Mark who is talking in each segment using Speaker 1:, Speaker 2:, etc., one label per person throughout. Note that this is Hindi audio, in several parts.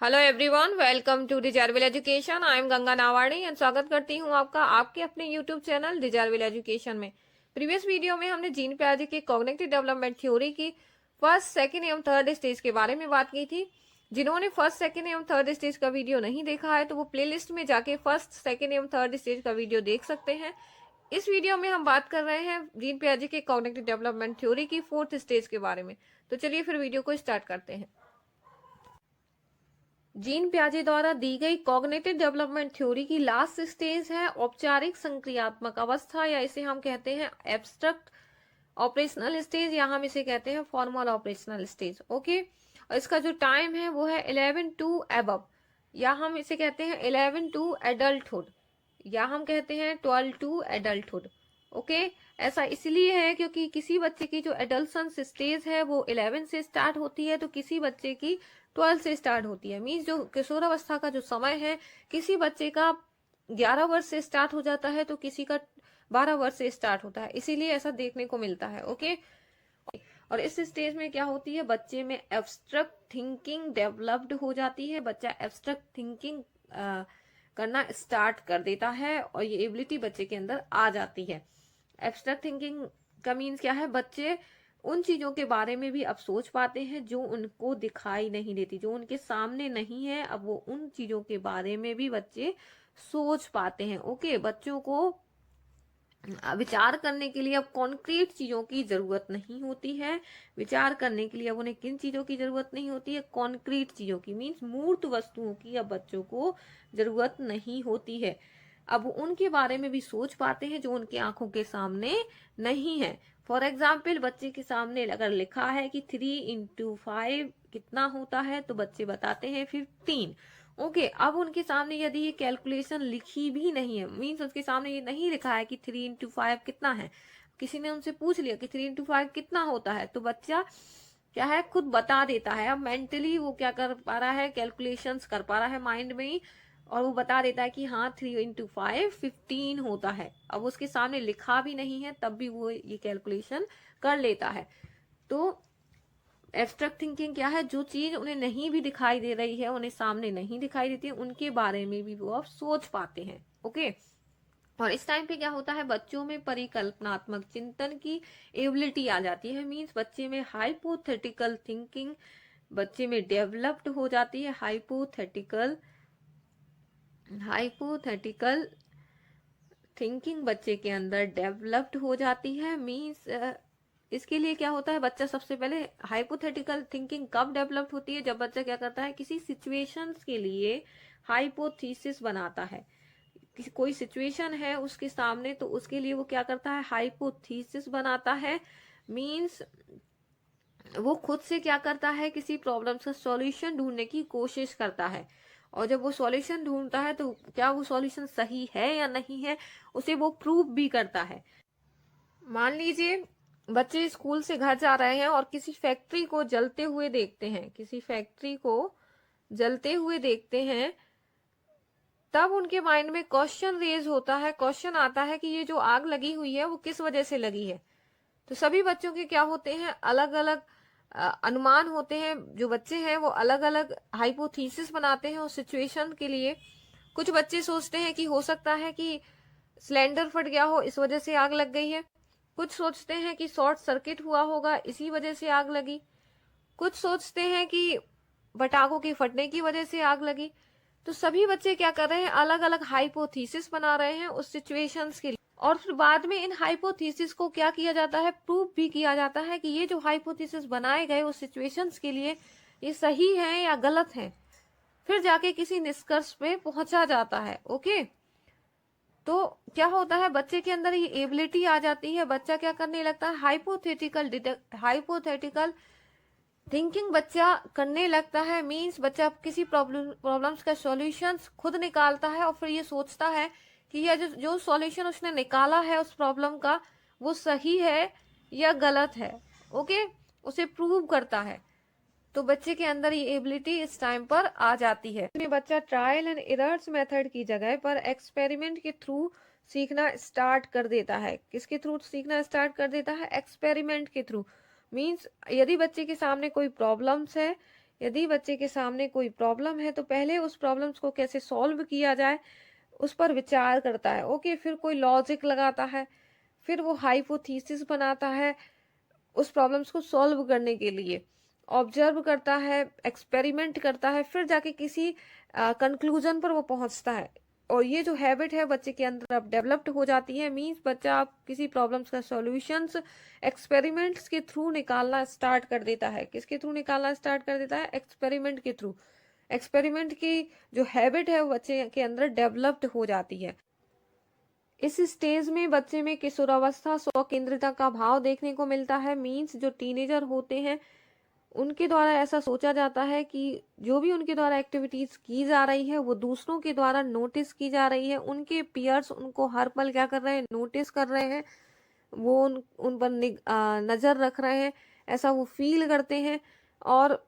Speaker 1: Hello everyone, welcome to desirable education. I am Ganga Nawadi and स्वागत करती हूँ आपका आपके अपने यूट्यूब चैनल डिजायरेबल एजुकेशन में। प्रीवियस वीडियो में हमने जीन पियाजे की कॉग्निटिव डेवलपमेंट थ्योरी की फर्स्ट, सेकंड एवं थर्ड स्टेज के बारे में बात की थी। जिन्होंने फर्स्ट, सेकंड एवं थर्ड स्टेज का वीडियो नहीं देखा है तो वो प्लेलिस्ट में जाके फर्स्ट, सेकंड एवं थर्ड स्टेज का वीडियो देख सकते हैं। इस वीडियो में हम बात कर रहे हैं जीन पियाजे के कॉग्निटिव डेवलपमेंट थ्योरी की फोर्थ स्टेज के बारे में। तो चलिए फिर वीडियो को स्टार्ट करते हैं। जीन पियाजे द्वारा दी गई कॉग्निटिव डेवलपमेंट थ्योरी की लास्ट स्टेज है औपचारिक संक्रियात्मक अवस्था, या इसे हम कहते हैं एब्स्ट्रैक्ट ऑपरेशनल स्टेज, या हम इसे कहते हैं फॉर्मल ऑपरेशनल स्टेज। ओके, और इसका जो टाइम है वो है 11 टू एबव, या हम इसे कहते हैं 11 टू एडल्टहुड, या हम कहते हैं 12 टू एडल्टहुड। ओके, ऐसा इसलिए है क्योंकि किसी बच्चे की जो एडल्सन स्टेज है वो 11 से स्टार्ट होती है, तो किसी बच्चे की 12 से स्टार्ट होती है। मीन्स जो किशोरावस्था का जो समय है, किसी बच्चे का 11 वर्ष से स्टार्ट हो जाता है तो किसी का 12 वर्ष से स्टार्ट होता है, इसीलिए ऐसा देखने को मिलता है। ओके, और इस स्टेज में क्या होती है, बच्चे में एब्स्ट्रैक्ट थिंकिंग डेवलप्ड हो जाती है। बच्चा एब्स्ट्रैक्ट थिंकिंग करना स्टार्ट कर देता है और ये एबिलिटी बच्चे के अंदर आ जाती है। एब्स्ट्रैक्ट थिंकिंग का मीन्स क्या है, बच्चे उन चीजों के बारे में भी अब सोच पाते हैं जो उनको दिखाई नहीं देती, जो उनके सामने नहीं है, अब वो उन चीजों के बारे में भी बच्चे सोच पाते हैं। ओके, बच्चों को विचार करने के लिए अब कॉन्क्रीट चीजों की जरूरत नहीं होती है। विचार करने के लिए अब उन्हें किन चीजों की जरूरत नहीं होती है, कॉन्क्रीट चीजों की, मीन्स मूर्त वस्तुओं की अब बच्चों को जरूरत नहीं होती है। अब उनके बारे में भी सोच पाते हैं जो उनकी आंखों के सामने नहीं है। फॉर एग्जाम्पल, बच्चे के सामने अगर लिखा है कि 3 × 5 कितना होता है तो बच्चे बताते हैं 15। ओके, अब उनके सामने यदि ये कैलकुलेशन लिखी भी नहीं है, मीन्स उसके सामने ये नहीं लिखा है कि 3 × 5 कितना है, किसी ने उनसे पूछ लिया कि 3 × 5 कितना होता है, तो बच्चा क्या है, खुद बता देता है। अब मेंटली वो क्या कर पा रहा है, कैलकुलेशंस कर पा रहा है माइंड में ही, और वो बता देता है कि हाँ 3 × 5 15 होता है। अब उसके सामने लिखा भी नहीं है तब भी वो ये कैलकुलेशन कर लेता है। तो एब्स्ट्रैक्ट थिंकिंग क्या है, जो चीज उन्हें नहीं भी दिखाई दे रही है, उन्हें सामने नहीं दिखाई देती है, उनके बारे में भी वो अब सोच पाते हैं। ओके, और इस टाइम पे क्या होता है, बच्चों में परिकल्पनात्मक चिंतन की एबिलिटी आ जाती है। मीन्स बच्चे में हाइपोथेटिकल थिंकिंग बच्चे में डेवलप्ड हो जाती है। हाइपोथेटिकल थिंकिंग बच्चे के अंदर डेवलप्ड हो जाती है। मीन्स इसके लिए क्या होता है, बच्चा सबसे पहले हाइपोथेटिकल थिंकिंग कब डेवलप होती है, जब बच्चा क्या करता है, किसी सिचुएशंस के लिए हाइपोथीसिस बनाता है। किसी कोई सिचुएशन है उसके सामने तो उसके लिए वो क्या करता है, हाइपोथीसिस बनाता है। मीन्स वो खुद से क्या करता है, किसी प्रॉब्लम का सॉल्यूशन ढूंढने की कोशिश करता है, और जब वो सॉल्यूशन ढूंढता है तो क्या वो सॉल्यूशन सही है या नहीं है, उसे वो प्रूव भी करता है। मान लीजिए बच्चे स्कूल से घर जा रहे हैं और किसी फैक्ट्री को जलते हुए देखते हैं, किसी फैक्ट्री को जलते हुए देखते हैं, तब उनके माइंड में क्वेश्चन रेज होता है, क्वेश्चन आता है कि ये जो आग लगी हुई है वो किस वजह से लगी है। तो सभी बच्चों के क्या होते हैं, अलग अलग अनुमान होते हैं। जो बच्चे हैं वो अलग अलग हाइपोथीसिस बनाते हैं उस सिचुएशन के लिए। कुछ बच्चे सोचते हैं कि हो सकता है कि सिलेंडर फट गया हो, इस वजह से आग लग गई है। कुछ सोचते हैं कि शॉर्ट सर्किट हुआ होगा, इसी वजह से आग लगी। कुछ सोचते हैं कि पटाखों के फटने की वजह से आग लगी। तो सभी बच्चे क्या कर रहे हैं, अलग अलग हाइपोथीसिस बना रहे हैं उस सिचुएशंस के लिए, और फिर बाद में इन हाइपोथीसिस को क्या किया जाता है, प्रूव भी किया जाता है कि ये जो हाइपोथीसिस बनाए गए उस सिचुएशंस के लिए ये सही है या गलत है। फिर जाके किसी निष्कर्ष पे पहुंचा जाता है। ओके, तो क्या होता है, बच्चे के अंदर ये एबिलिटी आ जाती है। बच्चा क्या करने लगता है, हाइपोथेटिकल थिंकिंग बच्चा करने लगता है। मींस बच्चा किसी प्रॉब्लम्स का सॉल्यूशंस खुद निकालता है और फिर ये सोचता है कि यह जो सॉल्यूशन उसने निकाला है उस प्रॉब्लम का वो सही है या गलत है। ओके, उसे प्रूव करता है। तो बच्चे के अंदर ये एबिलिटी इस टाइम पर आ जाती है। बच्चा ट्रायल एंड एरर्स मेथड की जगह पर एक्सपेरिमेंट के थ्रू सीखना स्टार्ट कर देता है। किसके थ्रू सीखना स्टार्ट कर देता है, एक्सपेरिमेंट के थ्रू। मीन्स यदि बच्चे के सामने कोई प्रॉब्लम्स है यदि बच्चे के सामने कोई प्रॉब्लम है तो पहले उस प्रॉब्लम्स को कैसे सॉल्व किया जाए उस पर विचार करता है। ओके, फिर कोई लॉजिक लगाता है, फिर वो हाइपोथेसिस बनाता है उस प्रॉब्लम्स को सॉल्व करने के लिए, ऑब्जर्व करता है, एक्सपेरिमेंट करता है, फिर जाके किसी कंक्लूजन पर वो पहुंचता है। और ये जो हैबिट है बच्चे के अंदर अब डेवलप्ड हो जाती है, मींस बच्चा आप किसी प्रॉब्लम्स का सॉल्यूशंस एक्सपेरिमेंट्स के थ्रू निकालना स्टार्ट कर देता है। किसके थ्रू निकालना स्टार्ट कर देता है? एक्सपेरिमेंट के थ्रू। एक्सपेरिमेंट की जो हैबिट है वो बच्चे के अंदर डेवलप्ड हो जाती है। इस स्टेज में बच्चे में किशोरावस्था स्व केंद्रिता का भाव देखने को मिलता है। मींस जो टीनेजर होते हैं उनके द्वारा ऐसा सोचा जाता है कि जो भी उनके द्वारा एक्टिविटीज की जा रही है वो दूसरों के द्वारा नोटिस की जा रही है। उनके पियर्स उनको हर पल क्या कर रहे हैं? नोटिस कर रहे हैं, वो उन पर नजर रख रहे हैं, ऐसा वो फील करते हैं। और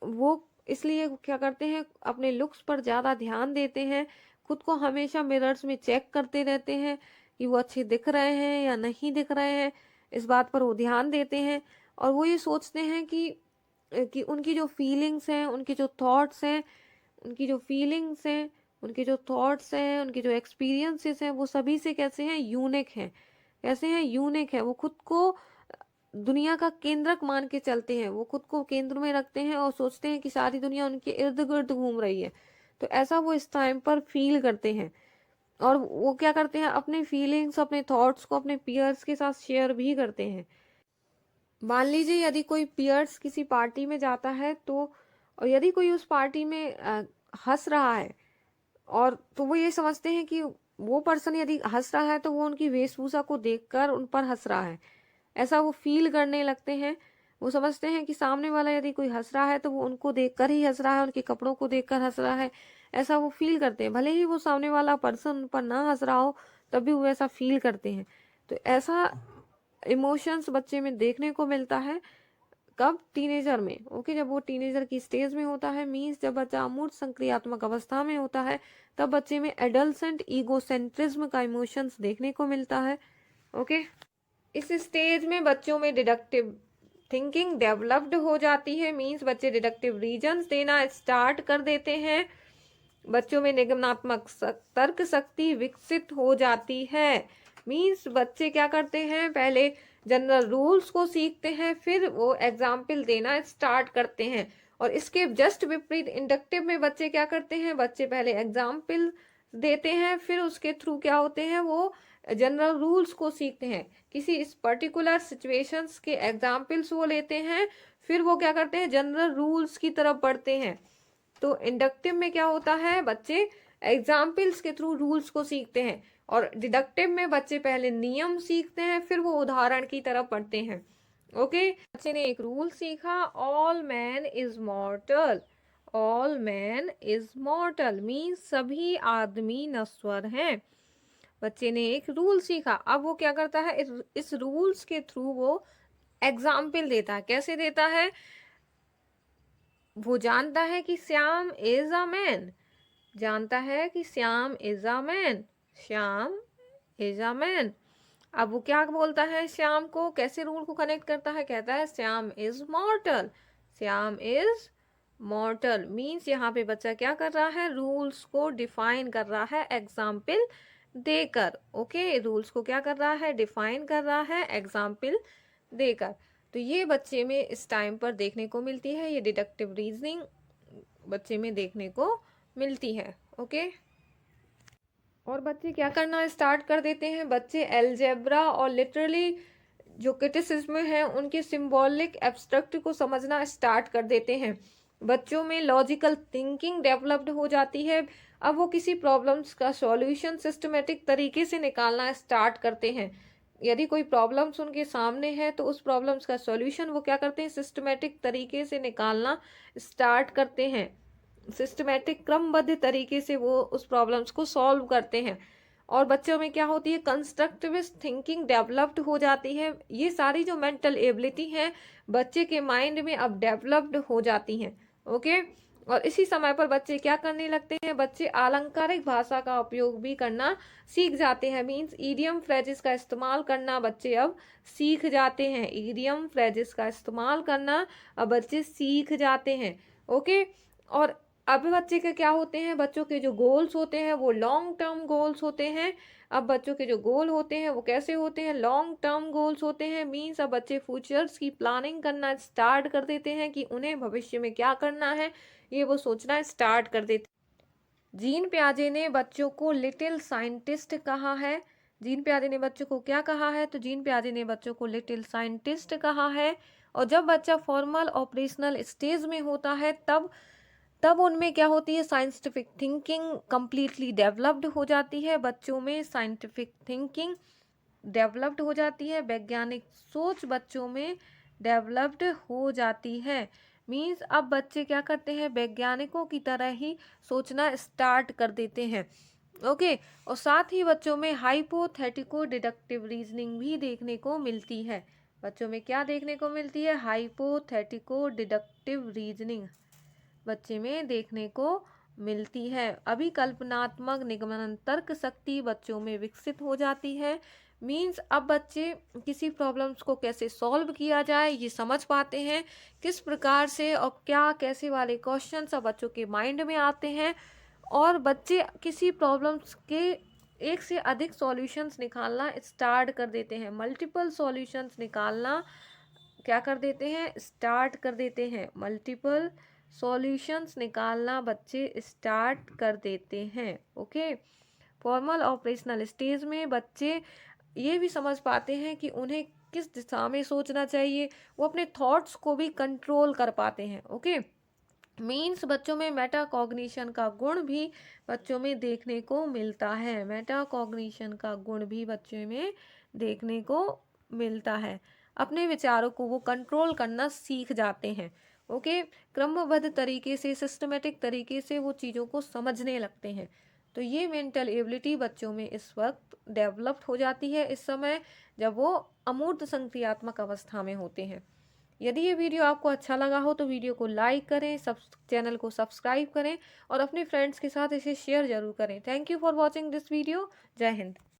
Speaker 1: वो इसलिए क्या करते हैं? अपने लुक्स पर ज्यादा ध्यान देते हैं, खुद को हमेशा मिरर्स में चेक करते रहते हैं कि वो अच्छे दिख रहे हैं या नहीं दिख रहे हैं, इस बात पर वो ध्यान देते हैं। और वो ये सोचते हैं कि उनकी जो फीलिंग्स हैं, उनके जो थॉट्स हैं, उनकी जो फीलिंग्स हैं, उनके जो थॉट्स हैं, उनके जो एक्सपीरियंसेस हैं, वो सभी से कैसे हैं? यूनिक हैं। कैसे हैं? यूनिक है। वो खुद को दुनिया का केंद्रक मान के चलते हैं, वो खुद को केंद्र में रखते हैं और सोचते हैं कि सारी दुनिया उनके इर्द गिर्द घूम रही है। तो ऐसा वो इस टाइम पर फील करते हैं। और वो क्या करते हैं? अपने फीलिंग्स, अपने थॉट्स को अपने पियर्स के साथ शेयर भी करते हैं। मान लीजिए यदि कोई पियर्स किसी पार्टी में जाता है तो, और यदि कोई उस पार्टी में हंस रहा है, और तो वो ये समझते हैं कि वो पर्सन यदि हंस रहा है तो वो उनकी वेशभूषा को देखकर उन पर हंस रहा है, ऐसा वो फील करने लगते हैं। वो समझते हैं कि सामने वाला यदि कोई हंस रहा है तो वो उनको देखकर ही हंस रहा है, उनके कपड़ों को देखकर हंस रहा है, ऐसा वो फील करते हैं। भले ही वो सामने वाला पर्सन उन पर ना हंस रहा हो तब भी वो ऐसा फील करते हैं। तो ऐसा इमोशंस बच्चे में देखने को मिलता है। कब? टीनेजर में। ओके, जब वो टीनेजर की स्टेज में होता है, मीन्स जब बच्चा अमूर्त संक्रियात्मक अवस्था में होता है, तब बच्चे में एडल्सेंट ईगोसेंट्रिज्म का इमोशंस देखने को मिलता है। ओके, इस स्टेज में बच्चों में डिडक्टिव थिंकिंग डेवलप्ड हो जाती है। मीन्स बच्चे डिडक्टिव रीजन्स देना स्टार्ट कर देते हैं। बच्चों में निगमनात्मक तर्क शक्ति विकसित हो जाती है। मीन्स बच्चे क्या करते हैं? पहले जनरल रूल्स को सीखते हैं, फिर वो एग्जाम्पल देना स्टार्ट करते हैं। और इसके जस्ट विपरीत इंडक्टिव में बच्चे क्या करते हैं? बच्चे पहले एग्जाम्पल देते हैं, फिर उसके थ्रू क्या होते हैं? वो जनरल रूल्स को सीखते हैं। किसी इस पर्टिकुलर सिचुएशंस के एग्जाम्पल्स वो लेते हैं, फिर वो क्या करते हैं? जनरल रूल्स की तरफ बढ़ते हैं। तो इंडक्टिव में क्या होता है? बच्चे एग्जाम्पल्स के थ्रू रूल्स को सीखते हैं, और डिडक्टिव में बच्चे पहले नियम सीखते हैं, फिर वो उदाहरण की तरफ बढ़ते हैं। ओके, बच्चे ने एक रूल सीखा, all man is मॉर्टल। All man is मॉर्टल means सभी आदमी नश्वर हैं। बच्चे ने एक रूल सीखा, अब वो क्या करता है? इस रूल्स के थ्रू वो एग्जाम्पल देता है। कैसे देता है? वो जानता है कि श्याम इज अ मैन, जानता है कि Shyam is a man, Shyam is a man. अब वो क्या बोलता है? श्याम को कैसे रूल को कनेक्ट करता है? कहता है Shyam is मॉर्टल, Shyam is मॉर्टल। Means यहाँ पे बच्चा क्या कर रहा है? रूल्स को डिफाइन कर रहा है एग्जाम्पल देकर। ओके, रूल्स को क्या कर रहा है? डिफाइन कर रहा है एग्जाम्पल देकर। तो ये बच्चे में इस टाइम पर देखने को मिलती है, ये डिडक्टिव रीजनिंग बच्चे में देखने को मिलती है। ओके, और बच्चे क्या करना स्टार्ट कर देते हैं? बच्चे एल्जेब्रा और लिटरली जो क्रिटिसिज्म है उनके सिंबॉलिक एब्स्ट्रैक्ट को समझना स्टार्ट कर देते हैं। बच्चों में लॉजिकल थिंकिंग डेवलप्ड हो जाती है। अब वो किसी प्रॉब्लम्स का सॉल्यूशन सिस्टमेटिक तरीके से निकालना स्टार्ट करते हैं। यदि कोई प्रॉब्लम्स उनके सामने है तो उस प्रॉब्लम्स का सॉल्यूशन वो क्या करते हैं? सिस्टमेटिक तरीके से निकालना स्टार्ट करते हैं। सिस्टमेटिक क्रमबद्ध तरीके से वो उस प्रॉब्लम्स को सॉल्व करते हैं। और बच्चों में क्या होती है? कंस्ट्रक्टिविस्ट थिंकिंग डेवलप्ड हो जाती है। ये सारी जो मेंटल एबिलिटी है बच्चे के माइंड में अब डेवलप्ड हो जाती हैं। ओके, और इसी समय पर बच्चे क्या करने लगते हैं, बच्चे अलंकारिक भाषा का उपयोग भी करना सीख जाते हैं। मीन्स ईडियम फ्रेजेस का इस्तेमाल करना बच्चे अब सीख जाते हैं। ईडियम फ्रेजेस का इस्तेमाल करना अब बच्चे सीख जाते हैं। ओके, और अब बच्चे के क्या होते हैं, बच्चों के जो गोल्स होते हैं वो लॉन्ग टर्म गोल्स होते हैं। अब बच्चों के जो गोल होते हैं वो कैसे होते हैं, लॉन्ग टर्म गोल्स होते हैं। मीन्स अब बच्चे फ्यूचर्स की प्लानिंग करना स्टार्ट कर देते हैं कि उन्हें भविष्य में क्या करना है, ये वो सोचना स्टार्ट कर देते। जीन पियाजे ने बच्चों को लिटिल साइंटिस्ट कहा है। जीन पियाजे ने बच्चों को क्या कहा है, तो जीन पियाजे ने बच्चों को लिटिल साइंटिस्ट कहा है। और जब बच्चा फॉर्मल ऑपरेशनल स्टेज में होता है तब उनमें क्या होती है, साइंटिफिक थिंकिंग कंप्लीटली डेवलप्ड हो जाती है। बच्चों में साइंटिफिक थिंकिंग डेवलप्ड हो जाती है, वैज्ञानिक सोच बच्चों में डेवलप्ड हो जाती है। मीन्स अब बच्चे क्या करते हैं, वैज्ञानिकों की तरह ही सोचना स्टार्ट कर देते हैं। ओके, और साथ ही बच्चों में हाइपोथेटिको डिडक्टिव रीजनिंग भी देखने को मिलती है। बच्चों में क्या देखने को मिलती है, हाइपोथेटिको डिडक्टिव रीजनिंग बच्चे में देखने को मिलती है। अभी कल्पनात्मक निगमन तर्क शक्ति बच्चों में विकसित हो जाती है। मीन्स अब बच्चे किसी प्रॉब्लम्स को कैसे सॉल्व किया जाए ये समझ पाते हैं, किस प्रकार से और क्या कैसे वाले क्वेश्चंस अब बच्चों के माइंड में आते हैं। और बच्चे किसी प्रॉब्लम्स के एक से अधिक सॉल्यूशंस निकालना स्टार्ट कर देते हैं, मल्टीपल सॉल्यूशंस निकालना क्या कर देते हैं, स्टार्ट कर देते हैं। मल्टीपल सॉल्यूशंस निकालना बच्चे स्टार्ट कर देते हैं। ओके, फॉर्मल ऑपरेशनल स्टेज में बच्चे ये भी समझ पाते हैं कि उन्हें किस दिशा में सोचना चाहिए, वो अपने थॉट्स को भी कंट्रोल कर पाते हैं। ओके, मीन्स बच्चों में मेटाकॉग्निशन का गुण भी बच्चों में देखने को मिलता है। मेटाकॉग्निशन का गुण भी बच्चों में देखने को मिलता है। अपने विचारों को वो कंट्रोल करना सीख जाते हैं। ओके, क्रमबद्ध तरीके से, सिस्टमेटिक तरीके से वो चीज़ों को समझने लगते हैं। तो ये मेंटल एबिलिटी बच्चों में इस वक्त डेवलप्ड हो जाती है, इस समय जब वो अमूर्त संक्रियात्मक अवस्था में होते हैं। यदि ये वीडियो आपको अच्छा लगा हो तो वीडियो को लाइक करें, चैनल को सब्सक्राइब करें और अपने फ्रेंड्स के साथ इसे शेयर जरूर करें। Thank you for watching this video. जय हिंद।